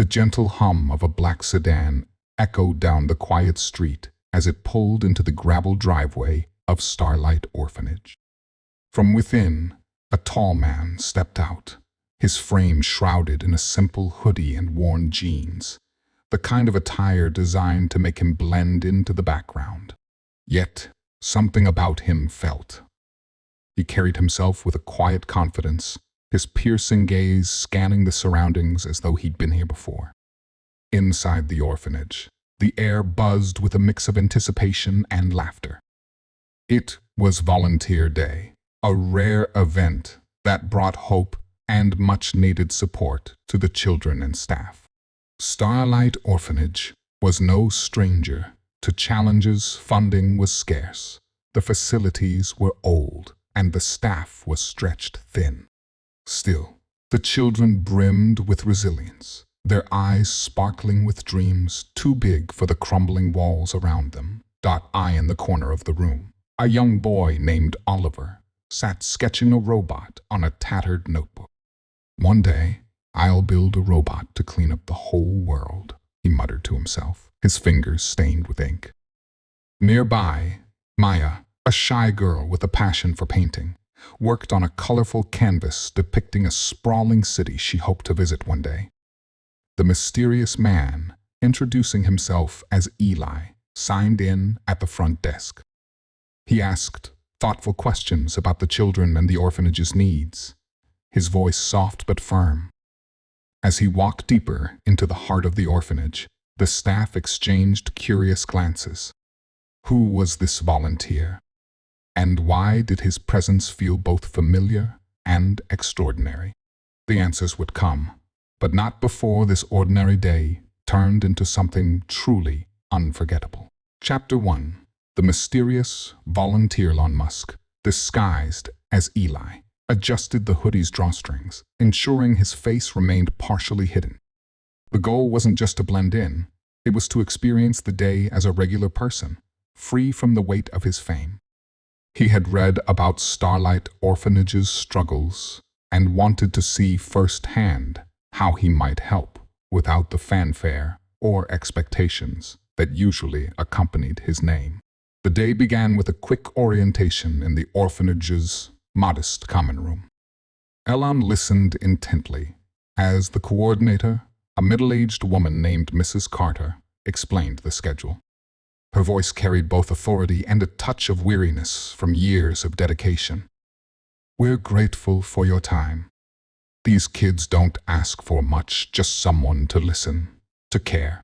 The gentle hum of a black sedan echoed down the quiet street as it pulled into the gravel driveway of Starlight Orphanage. From within, a tall man stepped out, his frame shrouded in a simple hoodie and worn jeans, the kind of attire designed to make him blend into the background. Yet, something about him felt. He carried himself with a quiet confidence, his piercing gaze scanning the surroundings as though he'd been here before. Inside the orphanage, the air buzzed with a mix of anticipation and laughter. It was Volunteer Day, a rare event that brought hope and much-needed support to the children and staff. Starlight Orphanage was no stranger to challenges. Funding was scarce, the facilities were old, and the staff was stretched thin. Still, the children brimmed with resilience, their eyes sparkling with dreams too big for the crumbling walls around them. I in the corner of the room, a young boy named Oliver, sat sketching a robot on a tattered notebook. "One day, I'll build a robot to clean up the whole world," he muttered to himself, his fingers stained with ink. Nearby, Maya, a shy girl with a passion for painting, worked on a colorful canvas depicting a sprawling city she hoped to visit one day. The mysterious man, introducing himself as Eli, signed in at the front desk. He asked thoughtful questions about the children and the orphanage's needs, his voice soft but firm. As he walked deeper into the heart of the orphanage, the staff exchanged curious glances. Who was this volunteer? And why did his presence feel both familiar and extraordinary? The answers would come, but not before this ordinary day turned into something truly unforgettable. Chapter 1. The mysterious volunteer. Elon Musk, disguised as Eli, adjusted the hoodie's drawstrings, ensuring his face remained partially hidden. The goal wasn't just to blend in, it was to experience the day as a regular person, free from the weight of his fame. He had read about Starlight Orphanage's struggles and wanted to see firsthand how he might help without the fanfare or expectations that usually accompanied his name. The day began with a quick orientation in the orphanage's modest common room. Elon listened intently as the coordinator, a middle-aged woman named Mrs. Carter, explained the schedule. Her voice carried both authority and a touch of weariness from years of dedication. "We're grateful for your time. These kids don't ask for much, just someone to listen, to care."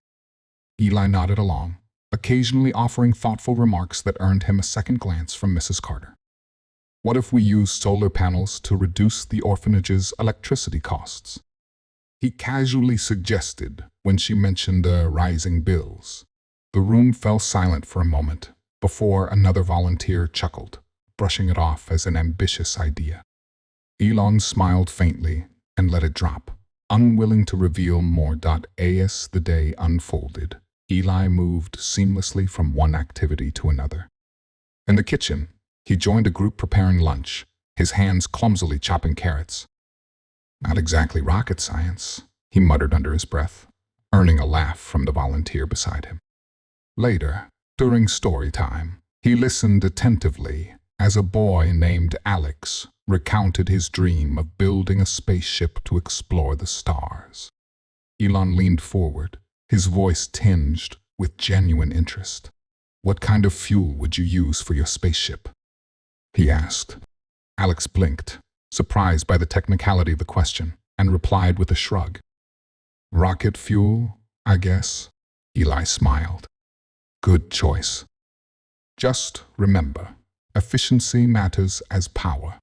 Eli nodded along, occasionally offering thoughtful remarks that earned him a second glance from Mrs. Carter. "What if we use solar panels to reduce the orphanage's electricity costs?" he casually suggested when she mentioned rising bills. The room fell silent for a moment before another volunteer chuckled, brushing it off as an ambitious idea. Elon smiled faintly and let it drop, unwilling to reveal more. As the day unfolded, Eli moved seamlessly from one activity to another. In the kitchen, he joined a group preparing lunch, his hands clumsily chopping carrots. "Not exactly rocket science," he muttered under his breath, earning a laugh from the volunteer beside him. Later, during story time, he listened attentively as a boy named Alex recounted his dream of building a spaceship to explore the stars. Elon leaned forward, his voice tinged with genuine interest. "What kind of fuel would you use for your spaceship?" he asked. Alex blinked, surprised by the technicality of the question, and replied with a shrug. "Rocket fuel, I guess." Eli smiled. "Good choice. Just remember, efficiency matters as power."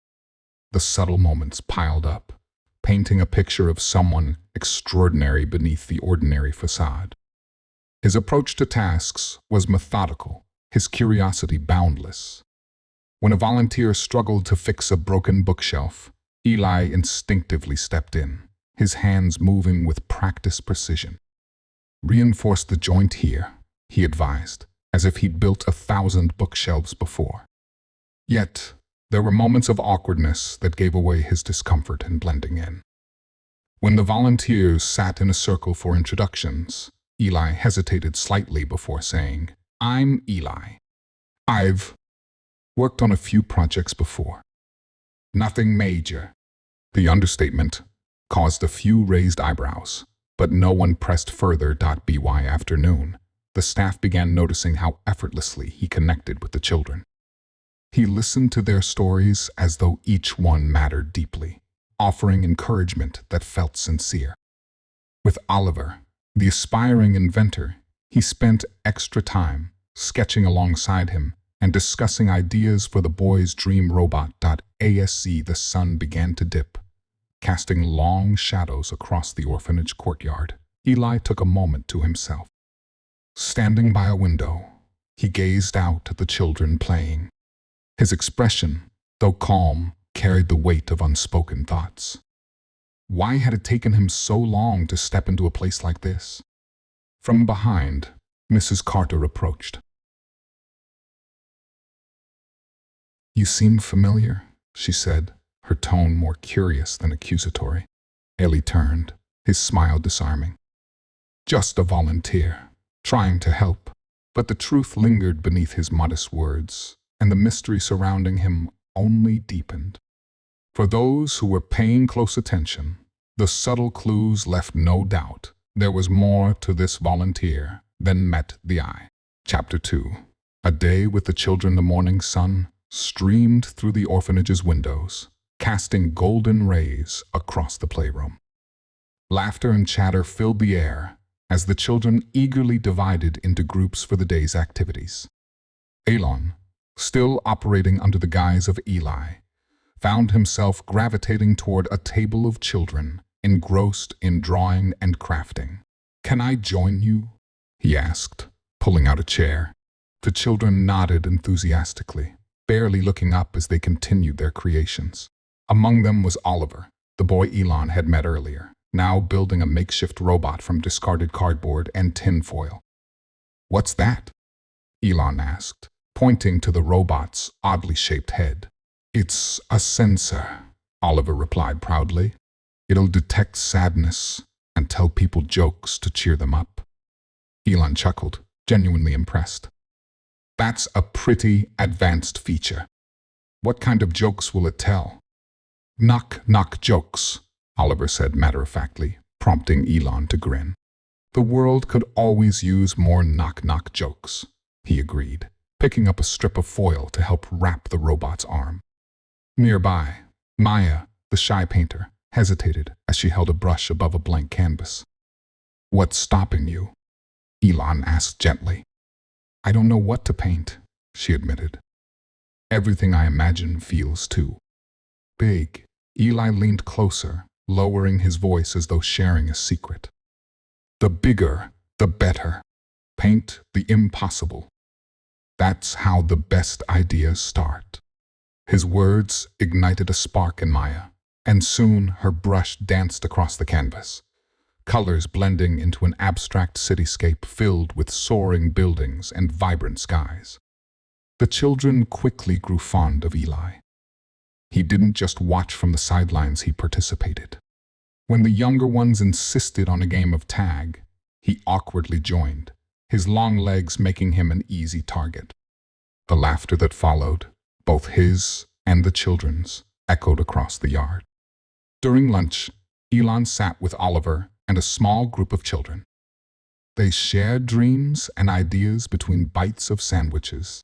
The subtle moments piled up, painting a picture of someone extraordinary beneath the ordinary facade. His approach to tasks was methodical, his curiosity boundless. When a volunteer struggled to fix a broken bookshelf, Eli instinctively stepped in, his hands moving with practiced precision. "Reinforce the joint here," he advised, as if he'd built 1,000 bookshelves before. Yet, there were moments of awkwardness that gave away his discomfort in blending in. When the volunteers sat in a circle for introductions, Eli hesitated slightly before saying, "I'm Eli. I've worked on a few projects before. Nothing major." The understatement caused a few raised eyebrows, but no one pressed further. By afternoon, the staff began noticing how effortlessly he connected with the children. He listened to their stories as though each one mattered deeply, offering encouragement that felt sincere. With Oliver, the aspiring inventor, he spent extra time sketching alongside him and discussing ideas for the boy's dream robot. As the sun began to dip, casting long shadows across the orphanage courtyard, Eli took a moment to himself. Standing by a window, he gazed out at the children playing. His expression, though calm, carried the weight of unspoken thoughts. Why had it taken him so long to step into a place like this? From behind, Mrs. Carter approached. "You seem familiar," she said, her tone more curious than accusatory. Eli turned, his smile disarming. "Just a volunteer, trying to help." But the truth lingered beneath his modest words, and the mystery surrounding him only deepened. For those who were paying close attention, the subtle clues left no doubt there was more to this volunteer than met the eye. Chapter 2. A day with the children. The morning sun streamed through the orphanage's windows, casting golden rays across the playroom. Laughter and chatter filled the air as the children eagerly divided into groups for the day's activities. Elon, still operating under the guise of Eli, found himself gravitating toward a table of children engrossed in drawing and crafting. "Can I join you?" he asked, pulling out a chair. The children nodded enthusiastically, barely looking up as they continued their creations. Among them was Oliver, the boy Elon had met earlier, now building a makeshift robot from discarded cardboard and tinfoil. "What's that?" Elon asked, pointing to the robot's oddly shaped head. "It's a sensor," Oliver replied proudly. "It'll detect sadness and tell people jokes to cheer them up." Elon chuckled, genuinely impressed. "That's a pretty advanced feature. What kind of jokes will it tell?" "Knock-knock jokes," Oliver said matter-of-factly, prompting Elon to grin. "The world could always use more knock-knock jokes," he agreed, picking up a strip of foil to help wrap the robot's arm. Nearby, Maya, the shy painter, hesitated as she held a brush above a blank canvas. "What's stopping you?" Elon asked gently. "I don't know what to paint," she admitted. "Everything I imagine feels too big." Eli leaned closer, lowering his voice as though sharing a secret. "The bigger, the better. Paint the impossible. That's how the best ideas start." His words ignited a spark in Maya, and soon her brush danced across the canvas, colors blending into an abstract cityscape filled with soaring buildings and vibrant skies. The children quickly grew fond of Eli. He didn't just watch from the sidelines, he participated. When the younger ones insisted on a game of tag, he awkwardly joined, his long legs making him an easy target. The laughter that followed, both his and the children's, echoed across the yard. During lunch, Elon sat with Oliver and a small group of children. They shared dreams and ideas between bites of sandwiches.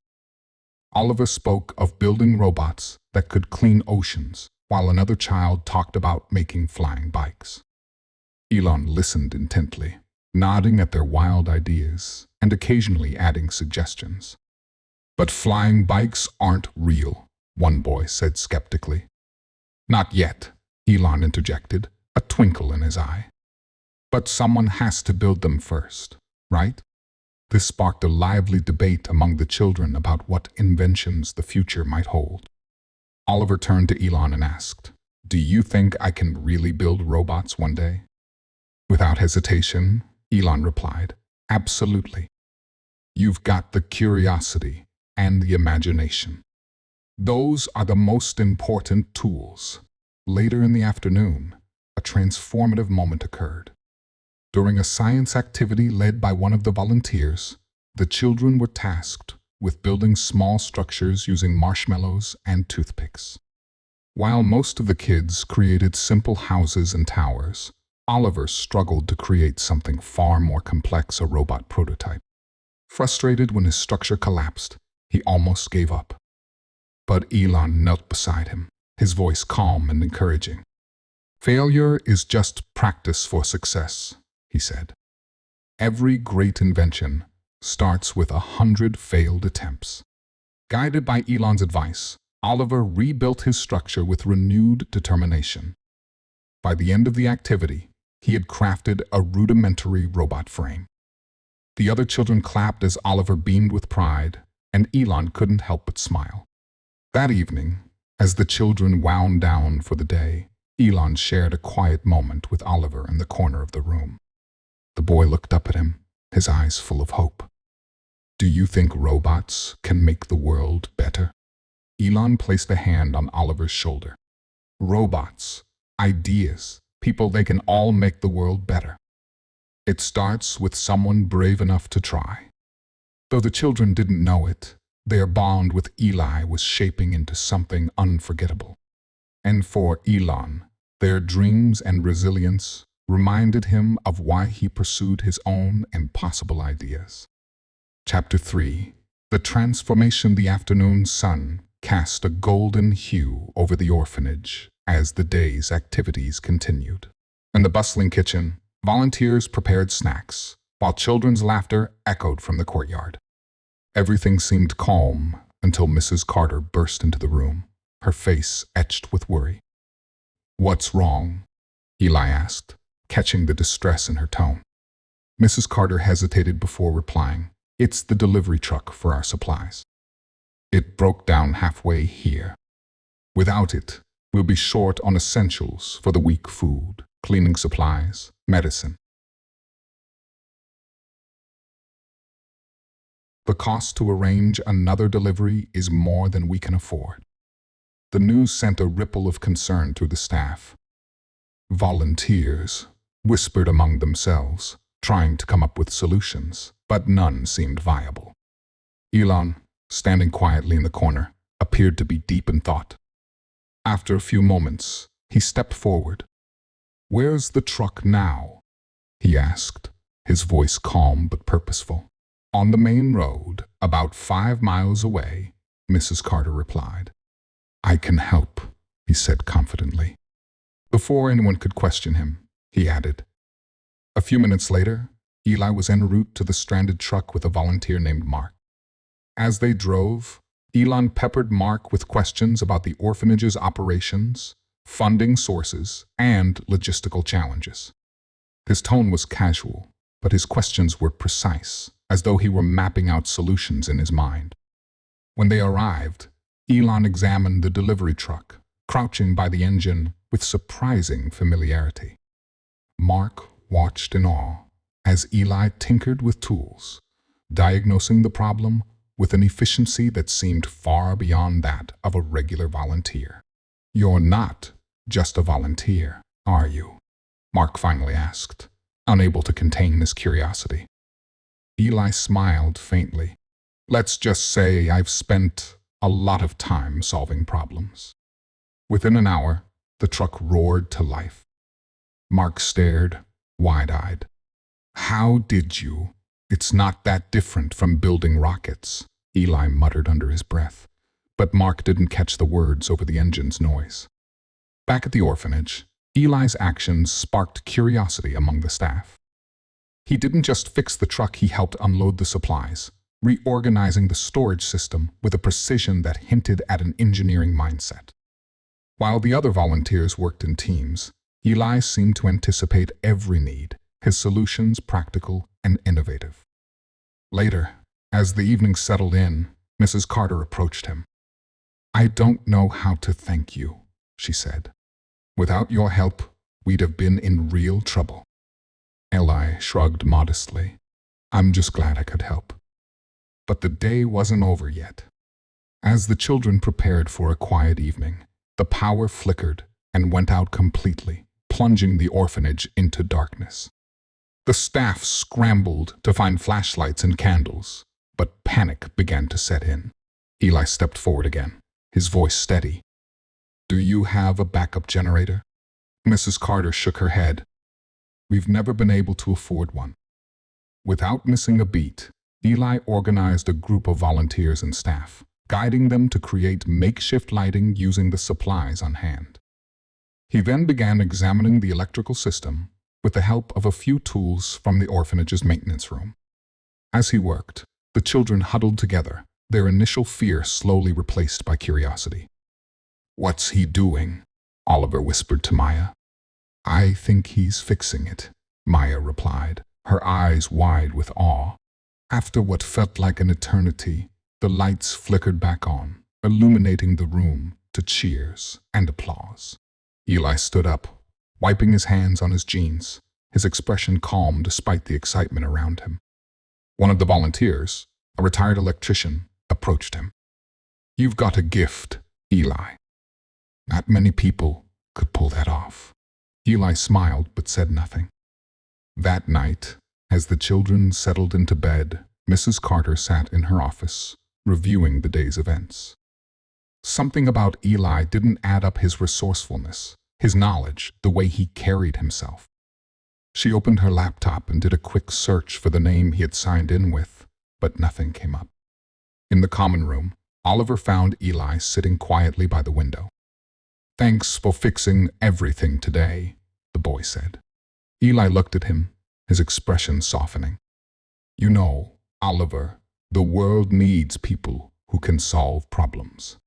Oliver spoke of building robots that could clean oceans, while another child talked about making flying bikes. Elon listened intently, nodding at their wild ideas and occasionally adding suggestions. "But flying bikes aren't real," one boy said skeptically. "Not yet," Elon interjected, a twinkle in his eye. "But someone has to build them first, right?" This sparked a lively debate among the children about what inventions the future might hold. Oliver turned to Elon and asked, "Do you think I can really build robots one day?" Without hesitation, Elon replied, "Absolutely. You've got the curiosity and the imagination. Those are the most important tools." Later in the afternoon, a transformative moment occurred. During a science activity led by one of the volunteers, the children were tasked with building small structures using marshmallows and toothpicks. While most of the kids created simple houses and towers, Oliver struggled to create something far more complex, a robot prototype. Frustrated when his structure collapsed, he almost gave up. But Elon knelt beside him, his voice calm and encouraging. "Failure is just practice for success," he said. "Every great invention starts with 100 failed attempts." Guided by Elon's advice, Oliver rebuilt his structure with renewed determination. By the end of the activity, he had crafted a rudimentary robot frame. The other children clapped as Oliver beamed with pride, and Elon couldn't help but smile. That evening, as the children wound down for the day, Elon shared a quiet moment with Oliver in the corner of the room. The boy looked up at him, his eyes full of hope. "Do you think robots can make the world better?" Elon placed a hand on Oliver's shoulder. "Robots, ideas, people, they can all make the world better. It starts with someone brave enough to try." Though the children didn't know it, their bond with Eli was shaping into something unforgettable. And for Elon, their dreams and resilience reminded him of why he pursued his own impossible ideas. Chapter 3. The Transformation. The afternoon sun cast a golden hue over the orphanage as the day's activities continued. In the bustling kitchen, volunteers prepared snacks, while children's laughter echoed from the courtyard. Everything seemed calm until Mrs. Carter burst into the room, her face etched with worry. "What's wrong?" Eli asked, catching the distress in her tone. Mrs. Carter hesitated before replying. "It's the delivery truck for our supplies. It broke down halfway here. Without it, we'll be short on essentials for the week: food, cleaning supplies, medicine. The cost to arrange another delivery is more than we can afford." The news sent a ripple of concern through the staff. Volunteers whispered among themselves, trying to come up with solutions, but none seemed viable. Elon, standing quietly in the corner, appeared to be deep in thought. After a few moments, he stepped forward. "Where's the truck now?" he asked, his voice calm but purposeful. "On the main road, about 5 miles away," Mrs. Carter replied. "I can help," he said confidently. Before anyone could question him, he added. A few minutes later, Eli was en route to the stranded truck with a volunteer named Mark. As they drove, Elon peppered Mark with questions about the orphanage's operations, funding sources, and logistical challenges. His tone was casual, but his questions were precise, as though he were mapping out solutions in his mind. When they arrived, Elon examined the delivery truck, crouching by the engine with surprising familiarity. Mark watched in awe as Eli tinkered with tools, diagnosing the problem with an efficiency that seemed far beyond that of a regular volunteer. "You're not just a volunteer, are you?" Mark finally asked, unable to contain his curiosity. Eli smiled faintly. "Let's just say I've spent a lot of time solving problems." Within an hour, the truck roared to life. Mark stared, wide-eyed. "How did you? It's not that different from building rockets," Eli muttered under his breath, but Mark didn't catch the words over the engine's noise. Back at the orphanage, Eli's actions sparked curiosity among the staff. He didn't just fix the truck, he helped unload the supplies, reorganizing the storage system with a precision that hinted at an engineering mindset. While the other volunteers worked in teams, Eli seemed to anticipate every need, his solutions practical and innovative. Later, as the evening settled in, Mrs. Carter approached him. "I don't know how to thank you," she said. "Without your help, we'd have been in real trouble." Eli shrugged modestly. "I'm just glad I could help." But the day wasn't over yet. As the children prepared for a quiet evening, the power flickered and went out completely, plunging the orphanage into darkness. The staff scrambled to find flashlights and candles, but panic began to set in. Eli stepped forward again, his voice steady. "Do you have a backup generator?" Mrs. Carter shook her head. "We've never been able to afford one." Without missing a beat, Eli organized a group of volunteers and staff, guiding them to create makeshift lighting using the supplies on hand. He then began examining the electrical system with the help of a few tools from the orphanage's maintenance room. As he worked, the children huddled together, their initial fear slowly replaced by curiosity. "What's he doing?" Oliver whispered to Maya. "I think he's fixing it," Maya replied, her eyes wide with awe. After what felt like an eternity, the lights flickered back on, illuminating the room to cheers and applause. Eli stood up, wiping his hands on his jeans, his expression calm despite the excitement around him. One of the volunteers, a retired electrician, approached him. "You've got a gift, Eli. Not many people could pull that off." Eli smiled but said nothing. That night, as the children settled into bed, Mrs. Carter sat in her office, reviewing the day's events. Something about Eli didn't add up: his resourcefulness, his knowledge, the way he carried himself. She opened her laptop and did a quick search for the name he had signed in with, but nothing came up. In the common room, Oliver found Eli sitting quietly by the window. "Thanks for fixing everything today," the boy said. Eli looked at him, his expression softening. "You know, Oliver, the world needs people who can solve problems.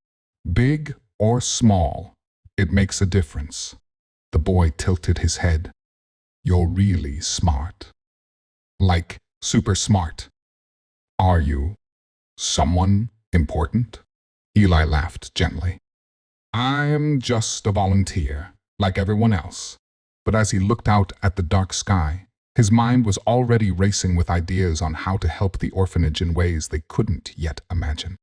Big or small, it makes a difference." The boy tilted his head. "You're really smart. Like, super smart. Are you someone important?" Eli laughed gently. "I'm just a volunteer, like everyone else." But as he looked out at the dark sky, his mind was already racing with ideas on how to help the orphanage in ways they couldn't yet imagine.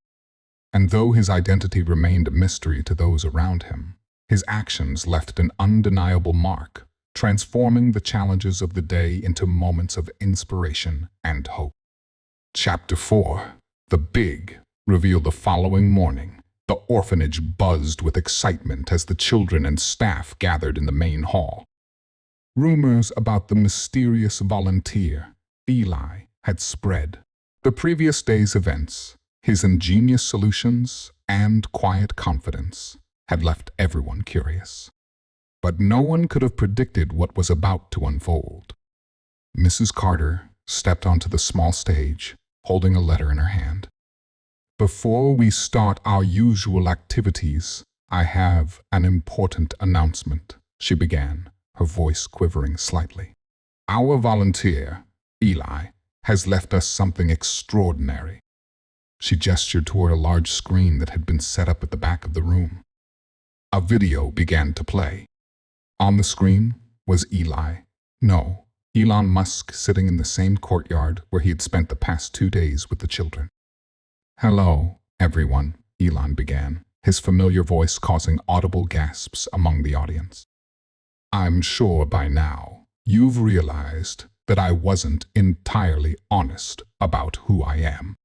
And though his identity remained a mystery to those around him, his actions left an undeniable mark, transforming the challenges of the day into moments of inspiration and hope. Chapter 4. The Big revealed the following morning. The orphanage buzzed with excitement as the children and staff gathered in the main hall. Rumors about the mysterious volunteer, Eli, had spread. The previous day's events, his ingenious solutions and quiet confidence, had left everyone curious. But no one could have predicted what was about to unfold. Mrs. Carter stepped onto the small stage, holding a letter in her hand. "Before we start our usual activities, I have an important announcement," she began, her voice quivering slightly. "Our volunteer, Eli, has left us something extraordinary." She gestured toward a large screen that had been set up at the back of the room. A video began to play. On the screen was Elon Musk, sitting in the same courtyard where he had spent the past 2 days with the children. "Hello, everyone," Elon began, his familiar voice causing audible gasps among the audience. "I'm sure by now you've realized that I wasn't entirely honest about who I am.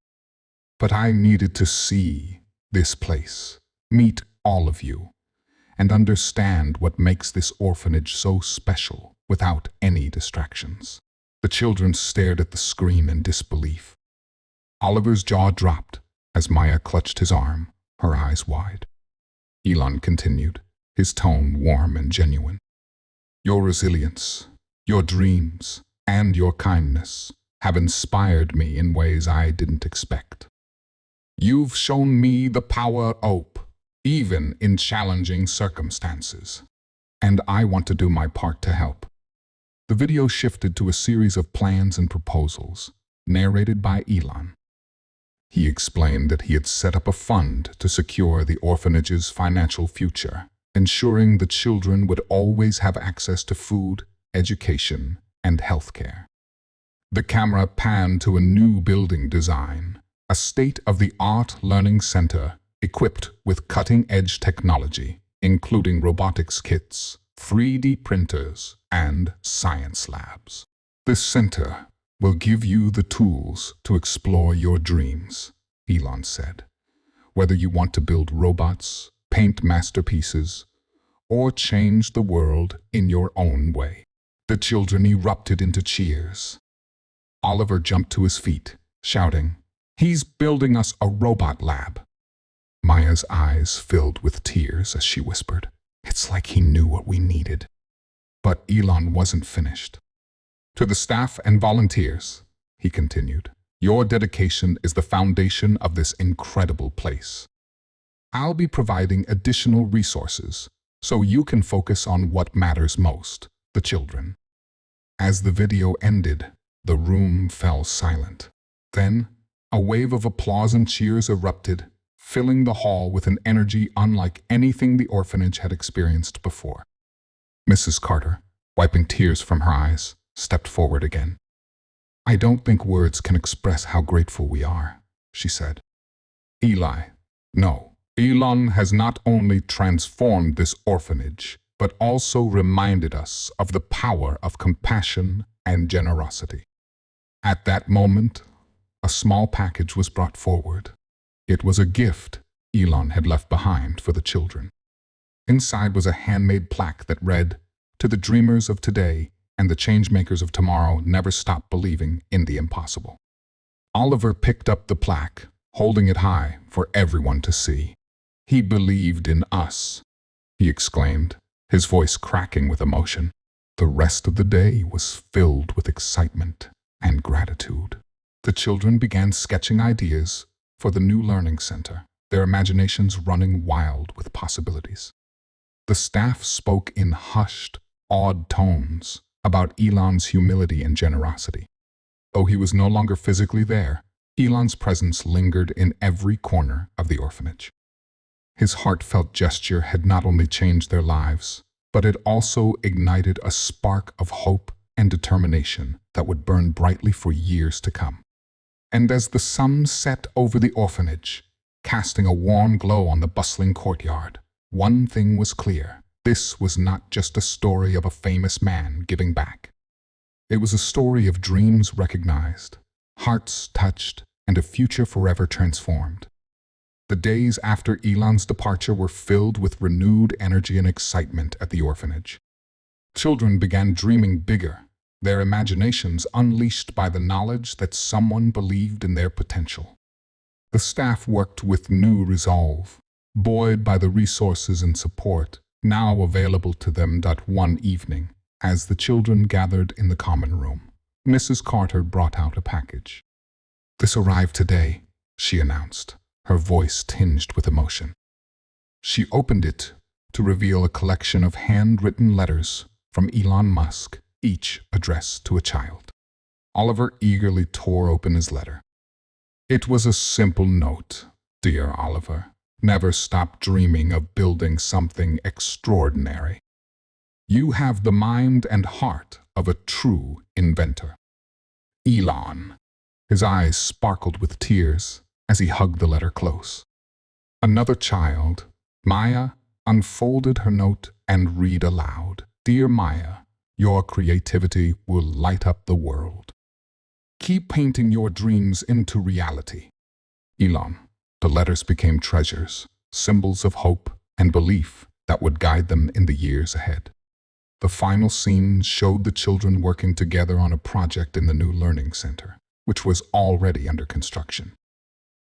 But I needed to see this place, meet all of you, and understand what makes this orphanage so special without any distractions." The children stared at the screen in disbelief. Oliver's jaw dropped as Maya clutched his arm, her eyes wide. Elon continued, his tone warm and genuine. "Your resilience, your dreams, and your kindness have inspired me in ways I didn't expect. You've shown me the power of hope, even in challenging circumstances, and I want to do my part to help." The video shifted to a series of plans and proposals, narrated by Elon. He explained that he had set up a fund to secure the orphanage's financial future, ensuring the children would always have access to food, education, and healthcare. The camera panned to a new building design, a state-of-the-art learning center equipped with cutting-edge technology, including robotics kits, 3D printers, and science labs. This center will give you the tools to explore your dreams, Elon said. Whether you want to build robots, paint masterpieces, or change the world in your own way. The children erupted into cheers. Oliver jumped to his feet, shouting, "He's building us a robot lab." Maya's eyes filled with tears as she whispered, "It's like he knew what we needed." But Elon wasn't finished. "To the staff and volunteers," he continued, "your dedication is the foundation of this incredible place. I'll be providing additional resources so you can focus on what matters most, the children." As the video ended, the room fell silent. Then, a wave of applause and cheers erupted, filling the hall with an energy unlike anything the orphanage had experienced before. Mrs. Carter, wiping tears from her eyes, stepped forward again. "I don't think words can express how grateful we are," she said. "Eli, no. Elon has not only transformed this orphanage, but also reminded us of the power of compassion and generosity." At that moment, a small package was brought forward. It was a gift Elon had left behind for the children. Inside was a handmade plaque that read, "To the dreamers of today and the changemakers of tomorrow, never stop believing in the impossible." Oliver picked up the plaque, holding it high for everyone to see. "He believed in us," he exclaimed, his voice cracking with emotion. The rest of the day was filled with excitement and gratitude. The children began sketching ideas for the new learning center, their imaginations running wild with possibilities. The staff spoke in hushed, awed tones about Elon's humility and generosity. Though he was no longer physically there, Elon's presence lingered in every corner of the orphanage. His heartfelt gesture had not only changed their lives, but it also ignited a spark of hope and determination that would burn brightly for years to come. And as the sun set over the orphanage, casting a warm glow on the bustling courtyard, one thing was clear. This was not just a story of a famous man giving back. It was a story of dreams recognized, hearts touched, and a future forever transformed. The days after Elon's departure were filled with renewed energy and excitement at the orphanage. Children began dreaming bigger, their imaginations unleashed by the knowledge that someone believed in their potential. The staff worked with new resolve, buoyed by the resources and support now available to them. One evening, as the children gathered in the common room, Mrs. Carter brought out a package. "This arrived today," she announced, her voice tinged with emotion. She opened it to reveal a collection of handwritten letters from Elon Musk, each addressed to a child. Oliver eagerly tore open his letter. It was a simple note. "Dear Oliver, never stop dreaming of building something extraordinary. You have the mind and heart of a true inventor. Elon." His eyes sparkled with tears as he hugged the letter close. Another child, Maya, unfolded her note and read aloud, "Dear Maya, your creativity will light up the world. Keep painting your dreams into reality." Elon. The letters became treasures, symbols of hope and belief that would guide them in the years ahead. The final scene showed the children working together on a project in the new learning center, which was already under construction.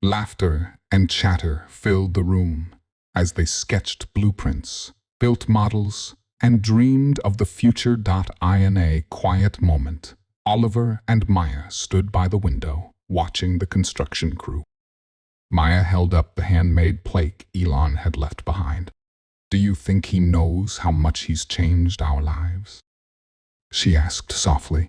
Laughter and chatter filled the room as they sketched blueprints, built models, and dreamed of the future. In a quiet moment, Oliver and Maya stood by the window, watching the construction crew. Maya held up the handmade plaque Elon had left behind. "Do you think he knows how much he's changed our lives?" she asked softly.